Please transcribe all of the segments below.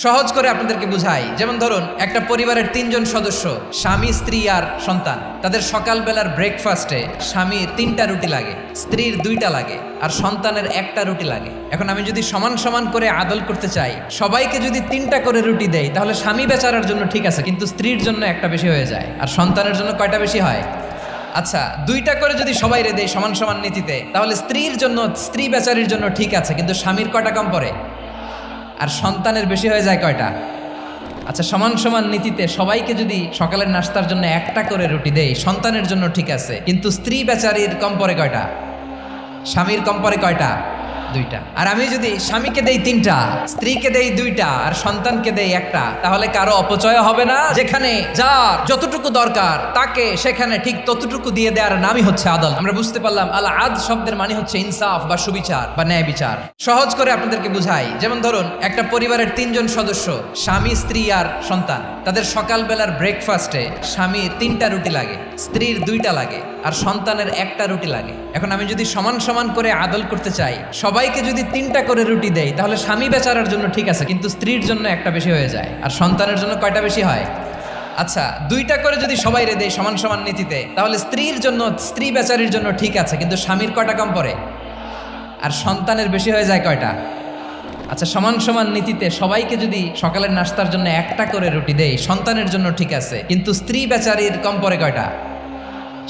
সহজ করে আপনাদেরকে বুঝাই, যেমন ধরুন একটা পরিবারের 3 জন সদস্য, স্বামী, স্ত্রী আর সন্তান। তাদের সকালবেলার ব্রেকফাস্টে স্বামীর 3টা রুটি লাগে, স্ত্রীর 2টা লাগে, আর সন্তানের 1টা রুটি লাগে। এখন আমি যদি সমান সমান করে আদল করতে চাই, সবাইকে যদি 3টা করে রুটি দেই, তাহলে স্বামী বেচারার জন্য ঠিক আছে, কিন্তু স্ত্রীর জন্য একটা বেশি হয়ে যায়। আর সন্তানের জন্য কয়টা বেশি হয়? আচ্ছা, 2টা করে যদি সবাই দেয় সমান সমান নীতিতে, তাহলে স্ত্রীর জন্য, স্ত্রী বেচারির জন্য ঠিক আছে, কিন্তু স্বামীর কয়টা কম পড়ে? আর সন্তানের বেশি হয়ে যায় কয়টা? আচ্ছা, সমান সমান নীতিতে সবাইকে যদি সকালের নাস্তার জন্য 1টা করে রুটি দেই, সন্তানের জন্য ঠিক আছে, কিন্তু স্ত্রী বেচারির কম পড়ে কয়টা? স্বামীর কম পড়ে কয়টা? 2টা। আর আমি যদি স্বামীকে দেই 3টা, স্ত্রীকে দেই 2টা, আর সন্তানকে দেই 1টা, তাহলে কারো অপচয় হবে না। যেখানে যার যতটুকু দরকার তাকে সেখানে ঠিক ততটুকু দিয়ে দেওয়ার নামই হচ্ছে আদল। আমরা বুঝতে পারলাম আল আদ শব্দের মানে হচ্ছে ইনসাফ বা সুবিচার বা ন্যায় বিচার। সহজ করে আপনাদেরকে বুঝাই, যেমন ধরুন একটা পরিবারের 3 জন সদস্য, স্বামী, স্ত্রী আর সন্তান। তাদের সকালবেলার ব্রেকফাস্টে স্বামীর 3টা রুটি লাগে, স্ত্রীর 2টা লাগে, আর সন্তানের 1টা রুটি লাগে। এখন আমি যদি সমান সমান করে আদল করতে চাই, সবাইকে যদি 3টা করে রুটি দেই, তাহলে স্বামী বেচারার জন্য ঠিক আছে, কিন্তু স্ত্রীর জন্য একটা বেশি হয়ে যায়। আর সন্তানের জন্য কয়টা বেশি হয়? আচ্ছা, 2টা করে যদি সবাই দেয় সমান সমান নীতিতে, তাহলে স্ত্রীর জন্য, স্ত্রী বেচারির জন্য ঠিক আছে, কিন্তু স্বামীর কয়টা কম পড়ে? আর সন্তানের বেশি হয়ে যায় কয়টা? আচ্ছা, সমান সমান নীতিতে সবাইকে যদি সকালের নাস্তার জন্য 1টা করে রুটি দেই, সন্তানের জন্য ঠিক আছে, কিন্তু স্ত্রী বেচারির কম পড়ে কয়টা?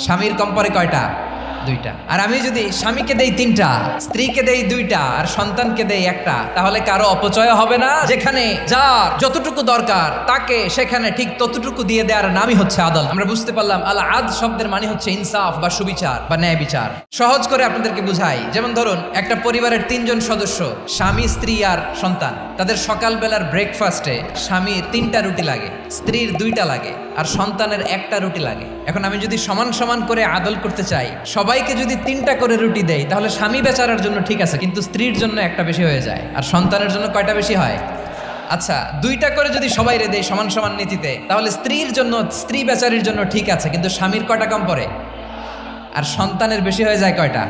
স্বামীর কম পড়ে কয়টা? 2টা। আর আমি যদি স্বামীকে দেই 3টা, স্ত্রীকে দেই 2টা, আর সন্তানকে দেই 1টা, তাহলে কারো অপচয় হবে না। যেখানে যার যতটুকু দরকার তাকে সেখানে ঠিক ততটুকু দিয়ে দেওয়ার নামই হচ্ছে আদল। আমরা বুঝতে পারলাম আল আদ শব্দের মানে হচ্ছে ইনসাফ বা সুবিচার বা ন্যায় বিচার। সহজ করে আপনাদেরকে বুঝাই, যেমন ধরুন একটা পরিবারের 3 জন সদস্য, স্বামী, স্ত্রী আর সন্তান। তাদের সকালবেলার ব্রেকফাস্টে স্বামীর 3টা রুটি লাগে, স্ত্রীর 2টা লাগে, আর সন্তানের 1টা রুটি লাগে। এখন আমি যদি সমান সমান করে আদল করতে চাই, সবাইকে যদি 3টা করে রুটি দেই, তাহলে স্বামী বেচারার জন্য ঠিক আছে, কিন্তু স্ত্রীর জন্য একটা বেশি হয়ে যায়। আর সন্তানের জন্য কয়টা বেশি হয়? আচ্ছা, 2টা করে যদি সবাই দেয় সমান সমান নীতিতে, তাহলে স্ত্রীর জন্য, স্ত্রী বেচারির জন্য ঠিক আছে, কিন্তু স্বামীর কয়টা কম পড়ে? আর সন্তানের বেশি হয়ে যায় কয়টা?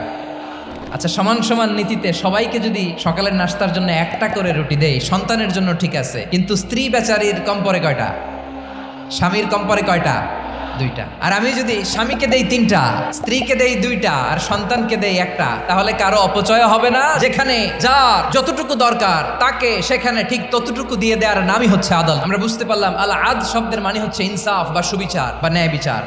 আচ্ছা, সমান সমান নীতিতে সবাইকে যদি সকালের নাস্তার জন্য 1টা করে রুটি দেই, সন্তানের জন্য ঠিক আছে, কিন্তু স্ত্রী বেচারির কম পড়ে কয়টা? স্বামীর কম পড়ে কয়টা? 2টা। আর আমি যদি স্বামীকে দেই 3টা, স্ত্রীকে দেই 2টা, আর সন্তানকে দেই 1টা, তাহলে কারো অপচয় হবে না। যেখানে যার যতটুকু দরকার তাকে সেখানে ঠিক ততটুকু দিয়ে দেওয়ার নামই হচ্ছে আদল। আমরা বুঝতে পারলাম আল আদ শব্দের মানে হচ্ছে ইনসাফ বা সুবিচার বা ন্যায় বিচার।